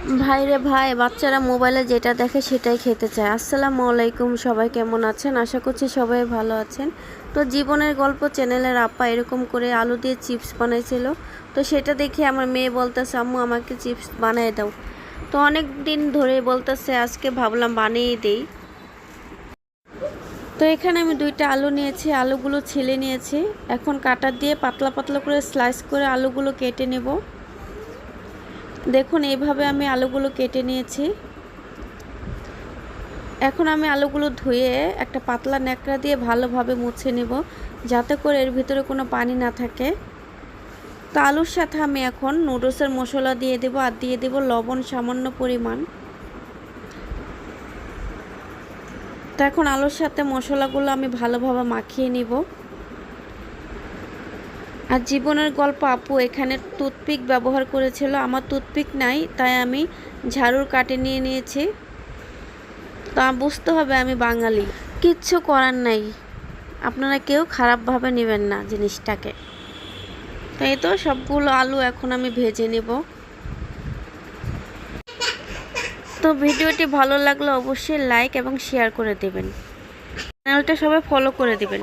ভাই রে ভাই, বাচ্চারা মোবাইলে যেটা দেখে সেটাই খেতে চায়। আসসালামু আলাইকুম, সবাই কেমন আছেন? আশা করছি সবাই ভালো আছেন। তো জীবনের গল্প চ্যানেলের আপা এরকম করে আলু দিয়ে চিপস বানাইছিল। তো সেটা দেখে আমার মেয়ে বলতেছে, আম্মু আমাকে চিপস বানিয়ে দাও। তো অনেক দিন ধরে বলতেছে, আজকে ভাবলাম বানিয়ে দিই। তো এখানে আমি 2টা আলু নিয়েছি, আলুগুলো ছিলে নিয়েছি। এখন কাটার দিয়ে পাতলা পাতলা করে স্লাইস করে আলুগুলো কেটে নেব। দেখুন এইভাবে আমি আলুগুলো কেটে নিয়েছি। এখন আমি আলুগুলো ধুয়ে একটা পাতলা ন্যাকড়া দিয়ে ভালোভাবে মুছে নেব, যাতে করে এর ভিতরে কোনো পানি না থাকে। তো আলুর সাথে আমি এখন নুডলসের মশলা দিয়ে দেব, আর দিয়ে দেব লবণ সামান্য পরিমাণ। তো এখন আলুর সাথে মশলাগুলো আমি ভালোভাবে মাখিয়ে নিব। আর জীবনের গল্প আপু এখানে টুথপিক ব্যবহার করেছিল, আমার টুথপিক নাই, তাই আমি ঝাড়ুর কাঠি নিয়ে নিয়েছি। তা বুঝতে হবে আমি বাঙালি, কিচ্ছু করার নাই। আপনারা কেউ খারাপভাবে নেবেন না জিনিসটাকে। তো এই তো সবগুলো আলু এখন আমি ভেজে নেব। তো ভিডিওটি ভালো লাগলে অবশ্যই লাইক এবং শেয়ার করে দেবেন, চ্যানেলটা সবাই ফলো করে দেবেন।